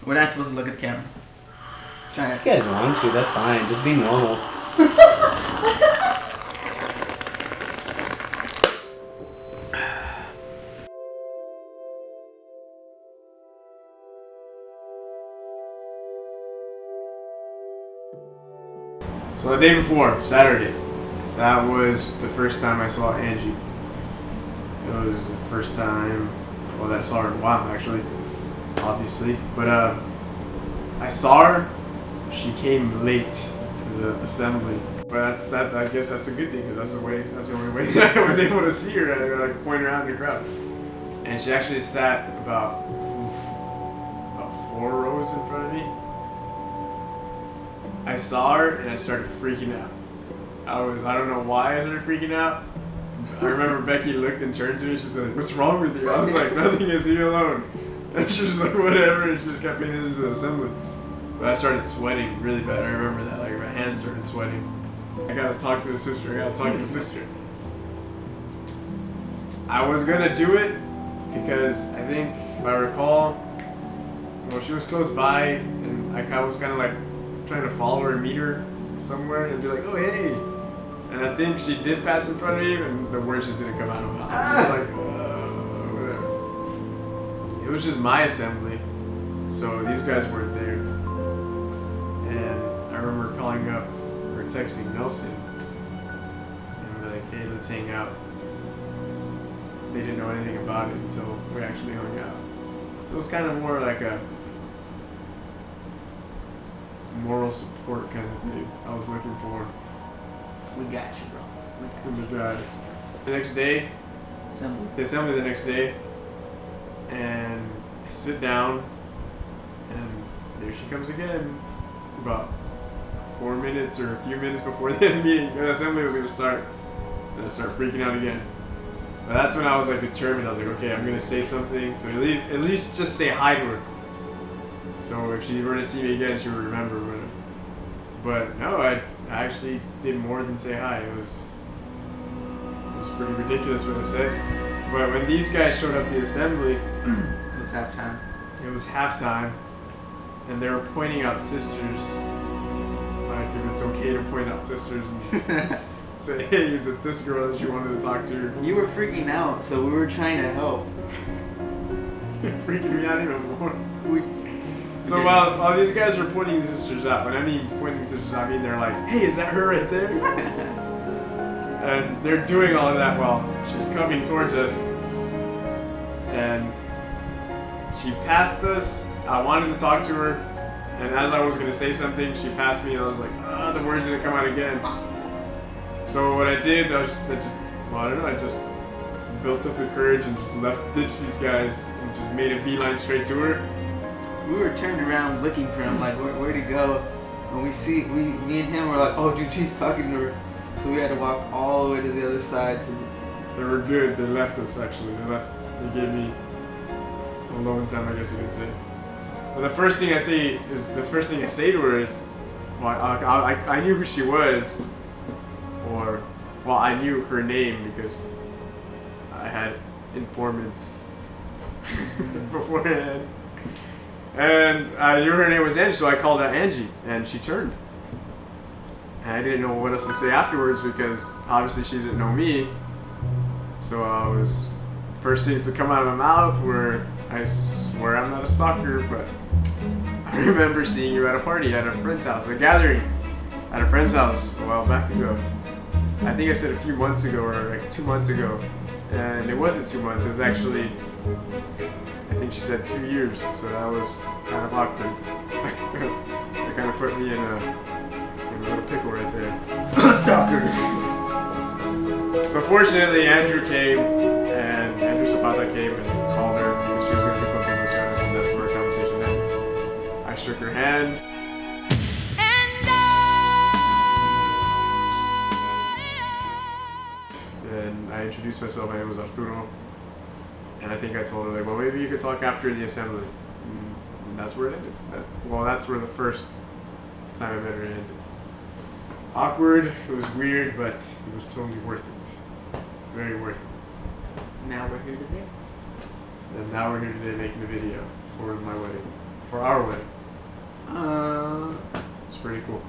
We're not supposed to look at the camera. If you guys want to, that's fine. Just be normal. So the day before, Saturday, that was the first time I saw Angie. It was the first time, well, that I saw her in a while, actually, obviously. But I saw her. She came late to the assembly. But I guess that's a good thing, because that's the only way that I was able to see her. I like point her out in the crowd. And she actually sat about 4 rows in front of me. I saw her and I started freaking out. I don't know why I started freaking out. I remember Becky looked and turned to me. She's like, "What's wrong with you?" I was like, "Nothing, is you alone." And she was like, "Whatever." And she just kept paying into the assembly. But I started sweating really bad. I remember that. Like my hands started sweating. I gotta talk to the sister. I was gonna do it because I think, if I recall, well, she was close by and I was kind of like trying to follow her and meet her somewhere and be like, "Oh, hey." And I think she did pass in front of me, and the words just didn't come out of her mouth. Just like, whatever. It was just my assembly, so these guys weren't there. And I remember calling up or texting Nelson and be like, "Hey, let's hang out." They didn't know anything about it until we actually hung out. So it was kind of more like a moral support kind of thing I was looking for. We got you, bro. We got From you. the guys. The next day, the assembly the next day, and I sit down, and there she comes again. About 4 minutes or a few minutes before the meeting, the assembly was going to start, and I start freaking out again. But that's when I was like determined. I was like, okay, I'm going to say something to at least just say hi to her. So if she were to see me again, she would remember. But no, I actually did more than say hi. It was pretty ridiculous what I said. But when these guys showed up to the assembly, It was halftime. it was halftime, and they were pointing out sisters. Like if it's okay to point out sisters and say, "Hey, is it this girl that you wanted to talk to?" You were freaking out, so we were trying to help. You're freaking me out even more. So while these guys were pointing the sisters out, when I mean pointing the sisters out, I mean they're like, "Hey, is that her right there?" And they're doing all of that while she's coming towards us. And she passed us. I wanted to talk to her. And as I was going to say something, she passed me and I was like, the words didn't come out again. So what I did, I just built up the courage and just ditched these guys and just made a beeline straight to her. We were turned around looking for him, like where'd he go? And me and him were like, "Oh, dude, she's talking to her." So we had to walk all the way to the other side. They were good. They left us actually. They gave me alone time, I guess you could say. But the first thing I say to her is, well, I knew who she was, I knew her name because I had informants beforehand. And I knew her name was Angie, so I called out Angie, and she turned. And I didn't know what else to say afterwards because obviously she didn't know me. So first things to come out of my mouth were, "I swear I'm not a stalker, but I remember seeing you at a party at a friend's house, a gathering at a friend's house a while back ago." I think I said a few months ago or like 2 months ago. And it wasn't 2 months, it was actually, I think she said 2 years, so that was kind of awkward. That kind of put me in a little pickle right there. Stalker. So fortunately, Andrew came, and Andrew Zapata came and called her because she was going to pick up the service, and that's where our conversation ended. I shook her hand. And I introduced myself. My name was Arturo. And I think I told her, like, well, maybe you could talk after the assembly. And that's where it ended. That's where the first time I met her ended. Awkward, it was weird, but it was totally worth it. Very worth it. Now we're here today. And now we're here today making a video for my wedding. for our wedding. Uh, It's pretty cool.